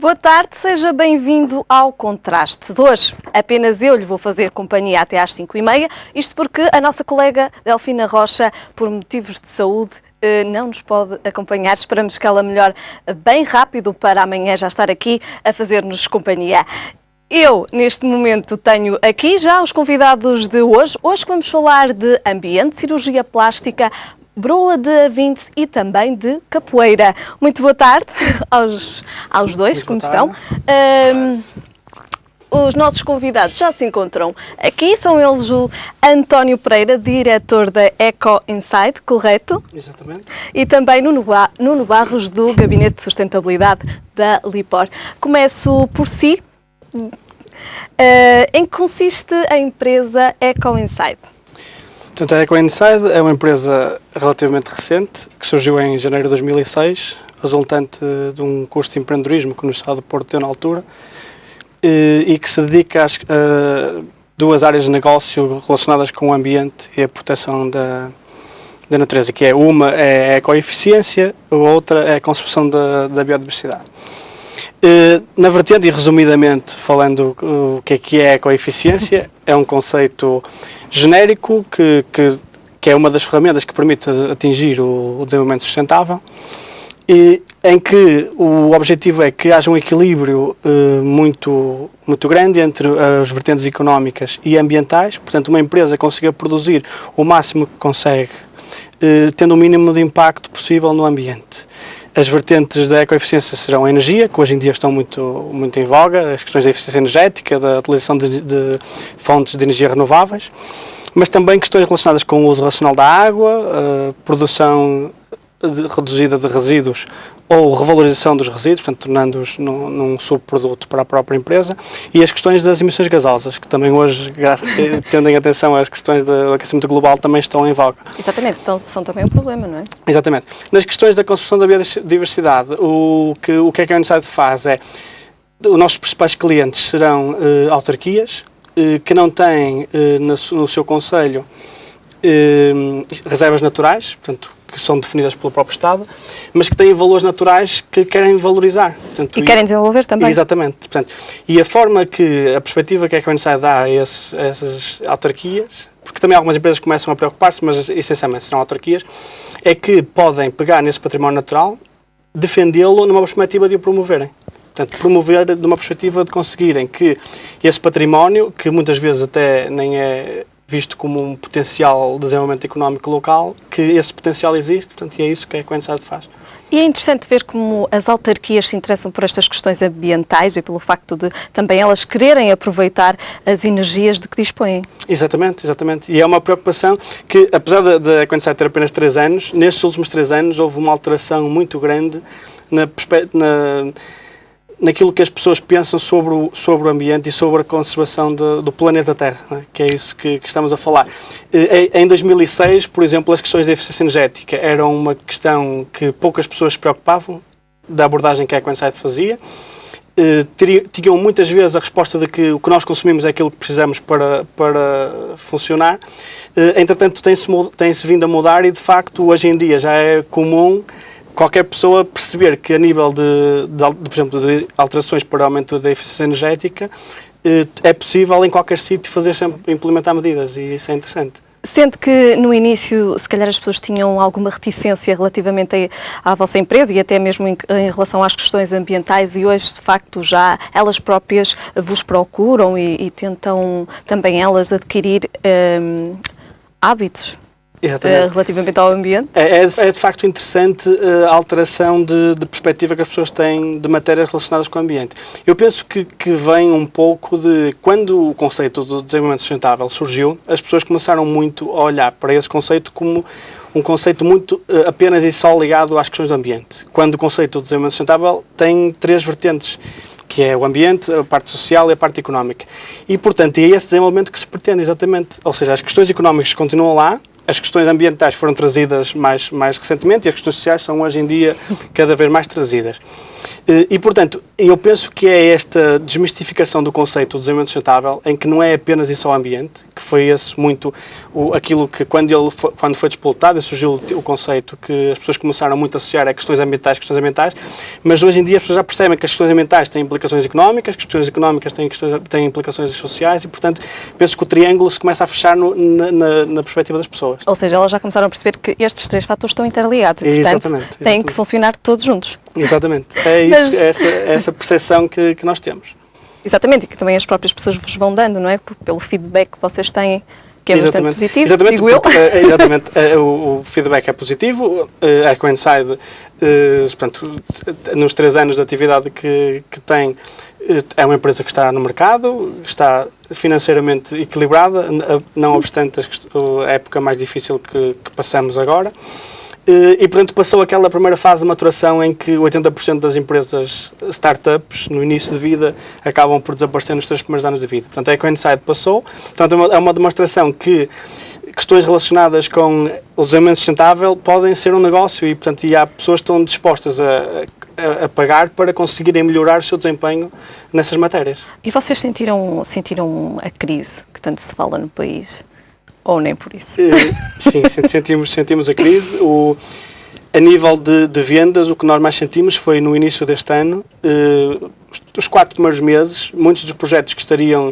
Boa tarde, seja bem-vindo ao Contrastes. Hoje apenas eu lhe vou fazer companhia até às 5h30, isto porque a nossa colega Delfina Rocha, por motivos de saúde, não nos pode acompanhar. Esperamos que ela melhore bem rápido para amanhã já estar aqui a fazer-nos companhia. Eu, neste momento, tenho aqui já os convidados de hoje. Hoje vamos falar de ambiente, cirurgia plástica, broa de A20 e também de capoeira. Muito boa tarde aos dois, como estão? Os nossos convidados já se encontram aqui, são eles o António Pereira, diretor da Eco Inside, correto? Exatamente. E também Nuno Barros, do Gabinete de Sustentabilidade da Lipor. Começo por si. Em que consiste a empresa Eco Inside? Portanto, a Eco Inside é uma empresa relativamente recente, que surgiu em janeiro de 2006, resultante de um curso de empreendedorismo que o Estado do Porto deu na altura, e que se dedica a duas áreas de negócio relacionadas com o ambiente e a proteção da natureza, que é uma é a ecoeficiência, a outra é a conservação da biodiversidade. Na vertente, e resumidamente falando o que é a ecoeficiência, é um conceito genérico que é uma das ferramentas que permite atingir o desenvolvimento sustentável, e em que o objetivo é que haja um equilíbrio muito grande entre as vertentes económicas e ambientais. Portanto, uma empresa consiga produzir o máximo que consegue, tendo o mínimo de impacto possível no ambiente. As vertentes da ecoeficiência serão a energia, que hoje em dia estão muito em voga, as questões da eficiência energética, da utilização de fontes de energia renováveis, mas também questões relacionadas com o uso racional da água, produção reduzida de resíduos ou revalorização dos resíduos, portanto, tornando-os num subproduto para a própria empresa, e as questões das emissões gasosas, que também hoje, tendo em atenção as questões do aquecimento global, também estão em voga. Exatamente, então são também um problema, não é? Exatamente. Nas questões da conservação da biodiversidade, o que a Inside faz é, os nossos principais clientes serão autarquias, que não têm no seu concelho reservas naturais, portanto, que são definidas pelo próprio Estado, mas que têm valores naturais que querem valorizar. Portanto, e querem desenvolver também. Exatamente. Portanto, e a forma a perspectiva que a Eco Inside dá a essas autarquias, porque também algumas empresas começam a preocupar-se, mas essencialmente serão autarquias, é que podem pegar nesse património natural, defendê-lo numa perspectiva de o promoverem. Portanto, promover numa perspectiva de conseguirem que esse património, que muitas vezes até nem é visto como um potencial de desenvolvimento económico local, que esse potencial existe, portanto, e é isso que a Eco Inside faz. E é interessante ver como as autarquias se interessam por estas questões ambientais e pelo facto de também elas quererem aproveitar as energias de que dispõem. Exatamente, exatamente. E é uma preocupação que, apesar da Eco Inside ter apenas 3 anos, nestes últimos 3 anos houve uma alteração muito grande naquilo que as pessoas pensam sobre o ambiente e sobre a conservação do planeta Terra, não é? Que é isso que estamos a falar. Em 2006, por exemplo, as questões da eficiência energética eram uma questão que poucas pessoas se preocupavam, da abordagem que a Eco Inside fazia. Tinham muitas vezes a resposta de que o que nós consumimos é aquilo que precisamos para funcionar. Entretanto, tem-se vindo a mudar e, de facto, hoje em dia já é comum qualquer pessoa perceber que a nível por exemplo, de alterações para o aumento da eficiência energética, é possível em qualquer sítio implementar medidas, e isso é interessante. Sendo que no início, se calhar as pessoas tinham alguma reticência relativamente à vossa empresa e até mesmo em relação às questões ambientais, e hoje, de facto, já elas próprias vos procuram e tentam também elas adquirir hábitos. Relativamente ao ambiente? É de facto interessante a alteração de perspectiva que as pessoas têm de matérias relacionadas com o ambiente. Eu penso que vem um pouco de quando o conceito do desenvolvimento sustentável surgiu, as pessoas começaram muito a olhar para esse conceito como um conceito muito apenas e só ligado às questões do ambiente. Quando o conceito do desenvolvimento sustentável tem 3 vertentes, que é o ambiente, a parte social e a parte económica. E, portanto, é esse desenvolvimento que se pretende, exatamente. Ou seja, as questões económicas continuam lá, as questões ambientais foram trazidas mais recentemente e as questões sociais são hoje em dia cada vez mais trazidas. E, portanto, eu penso que é esta desmistificação do conceito do desenvolvimento sustentável, em que não é apenas e só ambiente, que foi esse muito aquilo que quando foi disputado e surgiu o conceito que as pessoas começaram muito a associar a questões ambientais, mas hoje em dia as pessoas já percebem que as questões ambientais têm implicações económicas, que as questões económicas têm implicações sociais e, portanto, penso que o triângulo se começa a fechar na perspectiva das pessoas. Ou seja, elas já começaram a perceber que estes três fatores estão interligados e, portanto, têm que funcionar todos juntos. Exatamente. É isso, essa percepção que nós temos. Exatamente, e que também as próprias pessoas vos vão dando, não é? Pelo feedback que vocês têm, que é bastante positivo, exatamente, digo eu. Exatamente, o feedback é positivo. A EcoInside, portanto, nos 3 anos de atividade que tem, é uma empresa que está no mercado, está financeiramente equilibrada, não obstante a época mais difícil que passamos agora. E, portanto, passou aquela primeira fase de maturação em que 80% das empresas startups, no início de vida, acabam por desaparecer nos 3 primeiros anos de vida. Portanto, a EcoInside passou. Portanto, é uma demonstração que questões relacionadas com o desenvolvimento sustentável podem ser um negócio e, portanto, há pessoas que estão dispostas a pagar para conseguirem melhorar o seu desempenho nessas matérias. E vocês sentiram a crise que tanto se fala no país? Ou nem por isso? Sim, sentimos a crise. A nível de vendas, o que nós mais sentimos foi no início deste ano, os 4 primeiros meses, muitos dos projetos que estariam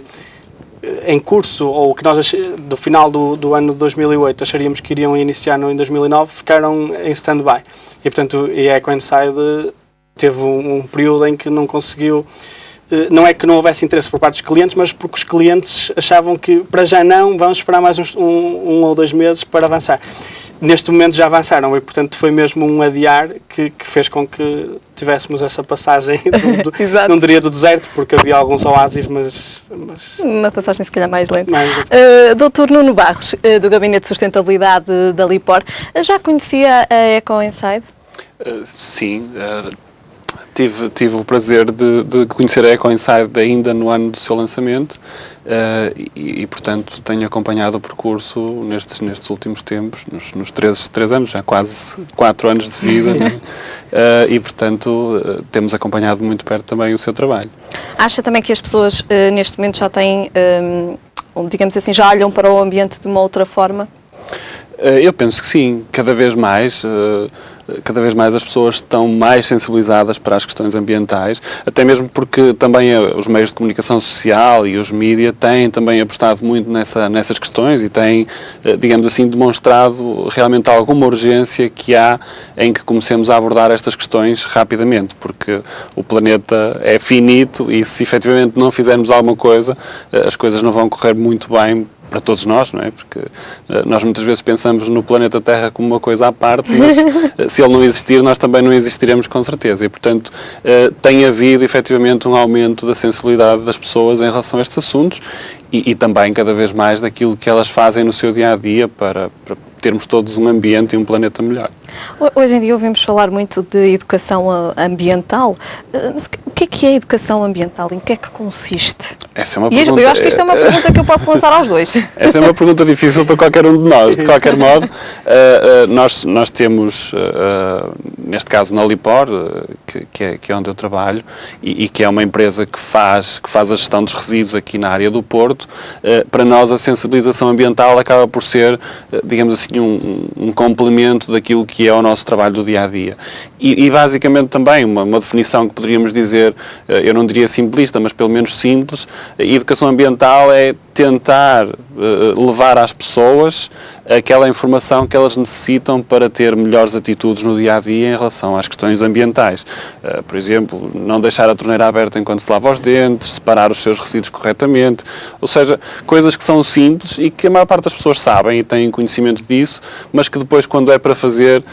em curso, ou que nós do final do ano de 2008 acharíamos que iriam iniciar em 2009, ficaram em stand-by. E, portanto, a EcoInside teve um período em que não conseguiu. Não é que não houvesse interesse por parte dos clientes, mas porque os clientes achavam que para já não, vamos esperar mais um ou 2 meses para avançar. Neste momento já avançaram e, portanto, foi mesmo um adiar que fez com que tivéssemos essa passagem, não diria do deserto, porque havia alguns oásis, mas uma passagem se calhar mais lenta. Dr. Nuno Barros, do Gabinete de Sustentabilidade da Lipor, já conhecia a EcoInside? Sim. Tive o prazer de conhecer a EcoInside ainda no ano do seu lançamento e, portanto, tenho acompanhado o percurso nestes últimos tempos, nos 3 anos, já quase 4 anos de vida, e, portanto, temos acompanhado muito perto também o seu trabalho. Acha também que as pessoas, neste momento, já têm, digamos assim, já olham para o ambiente de uma outra forma? Eu penso que sim, cada vez mais as pessoas estão mais sensibilizadas para as questões ambientais, até mesmo porque também os meios de comunicação social e os mídias têm também apostado muito nessas questões e têm, digamos assim, demonstrado realmente alguma urgência que há em que comecemos a abordar estas questões rapidamente, porque o planeta é finito e se efetivamente não fizermos alguma coisa, as coisas não vão correr muito bem para todos nós, não é? Porque nós muitas vezes pensamos no planeta Terra como uma coisa à parte, mas se ele não existir, nós também não existiremos com certeza. E, portanto, tem havido efetivamente um aumento da sensibilidade das pessoas em relação a estes assuntos e também cada vez mais daquilo que elas fazem no seu dia-a-dia para termos todos um ambiente e um planeta melhor. Hoje em dia ouvimos falar muito de educação ambiental. O que é educação ambiental? Em que é que consiste? Essa é uma pergunta... Eu acho que isto é uma pergunta que eu posso lançar aos dois. Essa é uma pergunta difícil para qualquer um de nós. De qualquer modo, nós temos, neste caso na Lipor, que é onde eu trabalho, e que é uma empresa que faz a gestão dos resíduos aqui na área do Porto, para nós a sensibilização ambiental acaba por ser, digamos assim, um complemento daquilo que é o nosso trabalho do dia-a-dia. E basicamente também uma definição que poderíamos dizer, eu não diria simplista, mas pelo menos simples, a educação ambiental é tentar levar às pessoas aquela informação que elas necessitam para ter melhores atitudes no dia-a-dia em relação às questões ambientais. Por exemplo, não deixar a torneira aberta enquanto se lava os dentes, separar os seus resíduos corretamente, ou seja, coisas que são simples e que a maior parte das pessoas sabem e têm conhecimento disso, mas que depois, quando é para fazer,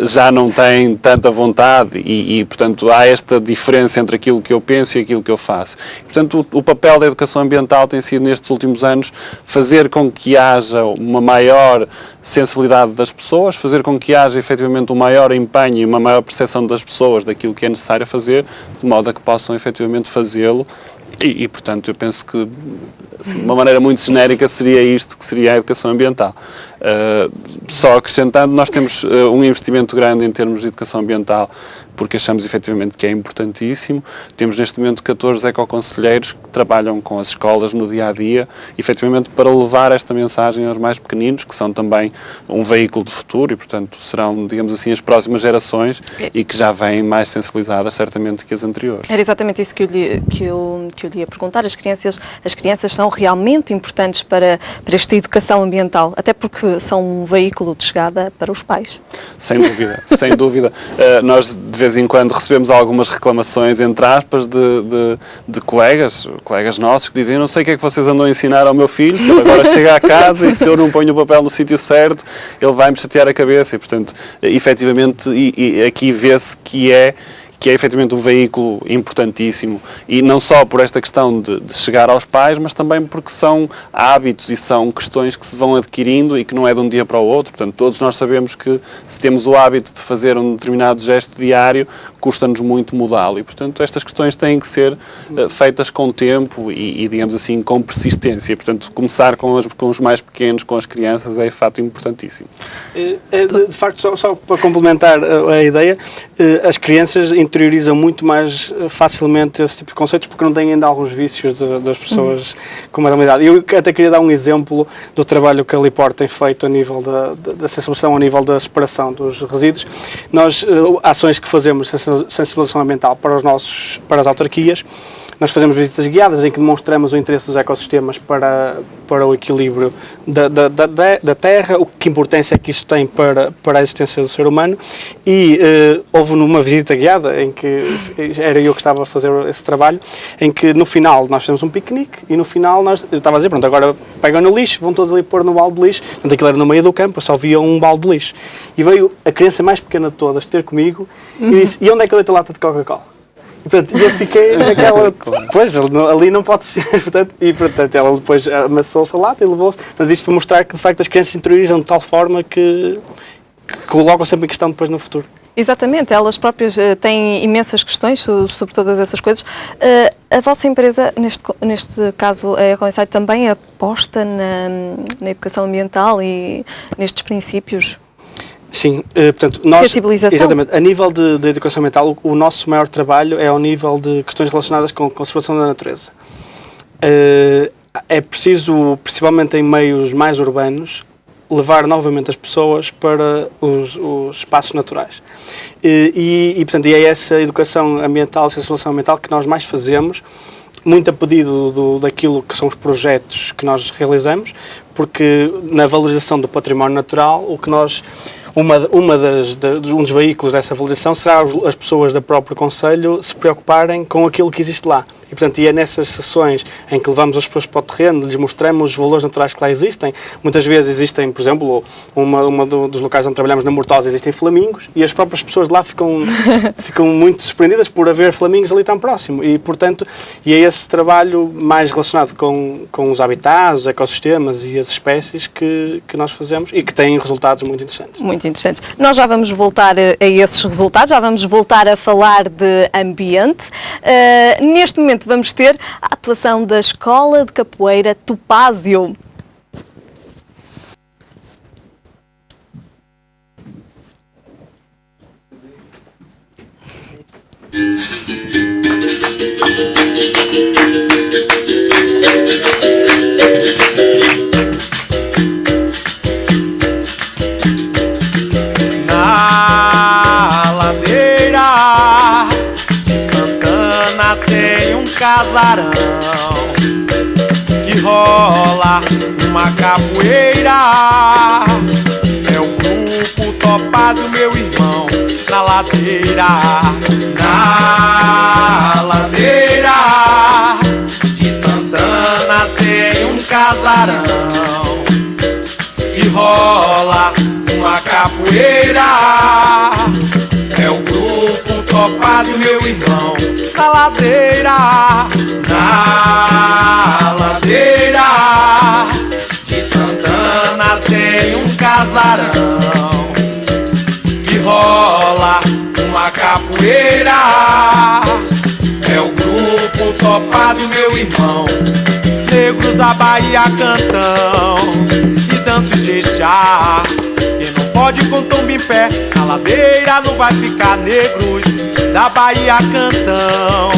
já não têm tanta vontade e, portanto, há esta diferença entre aquilo que eu penso e aquilo que eu faço. Portanto, o papel da educação ambiental tem sido, nestes últimos anos, fazer com que haja uma maior sensibilidade das pessoas, fazer com que haja efetivamente um maior empenho e uma maior percepção das pessoas daquilo que é necessário fazer, de modo a que possam efetivamente fazê-lo. E, portanto, eu penso que, assim, de uma maneira muito genérica, seria isto que seria a educação ambiental. Só acrescentando, nós temos um investimento grande em termos de educação ambiental, porque achamos efetivamente que é importantíssimo. Temos neste momento 14 ecoconselheiros que trabalham com as escolas no dia-a-dia, efetivamente para levar esta mensagem aos mais pequeninos, que são também um veículo de futuro e, portanto, serão, digamos assim, as próximas gerações e que já vêm mais sensibilizadas, certamente, que as anteriores. Era exatamente isso que eu lhe ia perguntar. As crianças são realmente importantes para esta educação ambiental, até porque são um veículo de chegada para os pais. Sem dúvida, sem dúvida. Nós, de vez em quando, recebemos algumas reclamações, entre aspas, de colegas nossos que dizem: eu não sei o que é que vocês andam a ensinar ao meu filho, que ele agora chega à casa e se eu não ponho o papel no sítio certo, ele vai-me chatear a cabeça. E, portanto, efetivamente, aqui vê-se que é efetivamente um veículo importantíssimo, e não só por esta questão de chegar aos pais, mas também porque são hábitos e são questões que se vão adquirindo e que não é de um dia para o outro. Portanto, todos nós sabemos que se temos o hábito de fazer um determinado gesto diário, custa-nos muito mudá-lo, e portanto estas questões têm que ser feitas com tempo e digamos assim, com persistência. Portanto, começar com os mais pequenos, com as crianças, é de facto importantíssimo. De facto, só para complementar a ideia, as crianças interiorizam muito mais facilmente esse tipo de conceitos porque não têm ainda alguns vícios das pessoas com mais idade. Eu até queria dar um exemplo do trabalho que a Lipor tem feito a nível da sensibilização, a nível da separação dos resíduos. Nós, ações que fazemos de sensibilização ambiental para as autarquias, nós fazemos visitas guiadas em que demonstramos o interesse dos ecossistemas para o equilíbrio da terra, o que importância é que isso tem para a existência do ser humano, e houve numa visita guiada, em que era eu que estava a fazer esse trabalho, em que no final nós fizemos um piquenique e no final eu estava a dizer, pronto, agora pegam no lixo, vão todos ali pôr no balde de lixo. Portanto, aquilo era no meio do campo, eu só via um balde de lixo. E veio a criança mais pequena de todas ter comigo e disse: e onde é que eu deito a lata de Coca-Cola? E, portanto, eu fiquei naquela... Pois, ali não pode ser. Portanto, ela depois amassou-se a lata e levou-se. Portanto, isto para mostrar que, de facto, as crianças interiorizam de tal forma que colocam sempre em questão depois no futuro. Exatamente, elas próprias têm imensas questões sobre todas essas coisas. A vossa empresa, neste caso a EcoInsight, também aposta na educação ambiental e nestes princípios? Sim, portanto, nós... Sensibilização? Exatamente. A nível de educação ambiental, o nosso maior trabalho é ao nível de questões relacionadas com a conservação da natureza. É preciso, principalmente em meios mais urbanos, levar novamente as pessoas para os espaços naturais. Portanto, é essa educação ambiental, sensibilização ambiental que nós mais fazemos, muito a pedido daquilo que são os projetos que nós realizamos, porque na valorização do património natural, o que nós... Um dos veículos dessa valorização será as pessoas do próprio Conselho se preocuparem com aquilo que existe lá. E, portanto, é nessas sessões em que levamos as pessoas para o terreno, lhes mostramos os valores naturais que lá existem. Muitas vezes existem, por exemplo, dos locais onde trabalhamos na Mortosa, existem flamingos, e as próprias pessoas de lá ficam muito surpreendidas por haver flamingos ali tão próximo. E, portanto, é esse trabalho mais relacionado com os habitats, os ecossistemas e as espécies que nós fazemos e que têm resultados muito interessantes. Muito interessantes. Nós já vamos voltar a esses resultados, já vamos voltar a falar de ambiente. Neste momento vamos ter a atuação da Escola de Capoeira Topázio. Casarão que rola uma capoeira, é o grupo Topázio, meu irmão, na ladeira de Santana tem um casarão que rola uma capoeira, é o grupo Topázio, meu irmão, na ladeira de Santana tem um casarão que rola uma capoeira, é o grupo Topázio, meu irmão. Negros da Bahia cantam e dançam Jeixá. Quem não pode com tombo em pé, na ladeira não vai ficar. Negros da Bahia cantão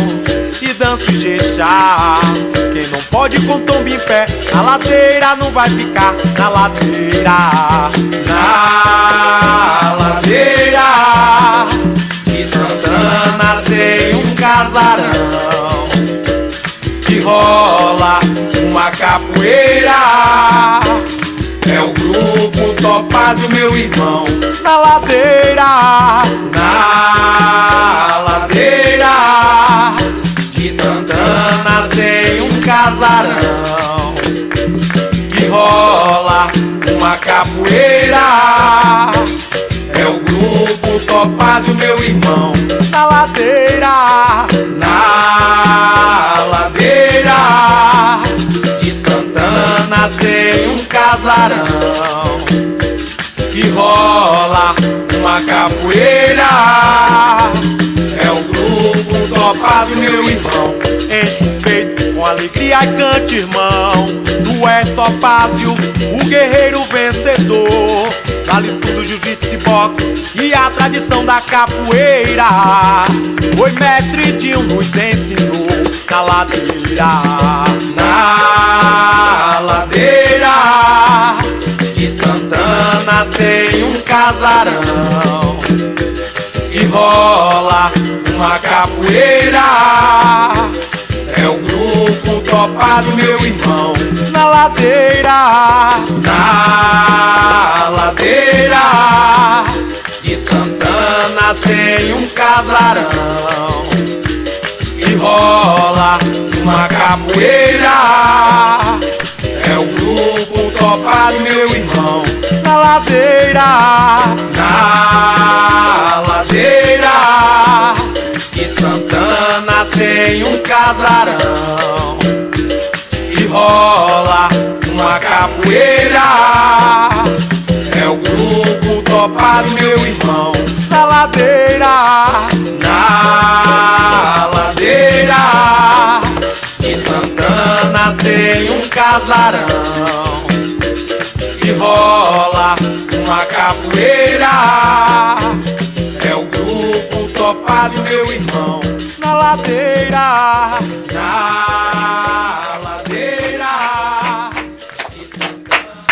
e dança o Jeixá. Quem não pode com tombo em pé, na ladeira não vai ficar. Na ladeira, na ladeira de Santana tem um casarão que rola uma capoeira. É o grupo Topázio, meu irmão. Na ladeira, na ladeira de Santana tem um casarão que rola uma capoeira. É o grupo Topázio, meu irmão. Na ladeira, na ladeira de Santana tem um casarão que rola uma capoeira. É o grupo Topázio, meu irmão. Enche o peito com alegria e cante, irmão. Tu és Topázio, o guerreiro vencedor. Vale tudo, jiu-jitsu e boxe e a tradição da capoeira. Foi mestre Dinho, nos ensinou. Na ladeira, na ladeira de Santana tem um casarão que rola uma capoeira. É o grupo Topázio, meu irmão. Na ladeira, na ladeira de Santana tem um casarão que rola uma capoeira. É o grupo Topázio, meu irmão. Na ladeira, na ladeira de Santana tem um casarão que rola uma capoeira. É o grupo Topázio, meu irmão. Na ladeira, na ladeira de Santana tem um casarão que rola uma capoeira. É o grupo Topázio, meu irmão. Na ladeira, na ladeira de Santana.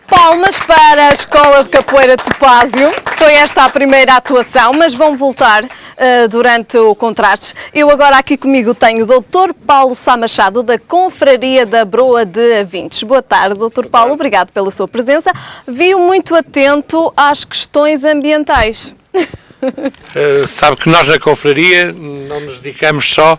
Palmas para a Escola de Capoeira Topázio. Foi esta a primeira atuação, mas vão voltar durante o Contrastes. Eu agora aqui comigo tenho o Dr. Paulo Sá Machado, da Confraria da Broa de Avintes. Boa tarde, Dr. Paulo, obrigado pela sua presença. Vi-o muito atento às questões ambientais. Sabe que nós na Confraria não nos dedicamos só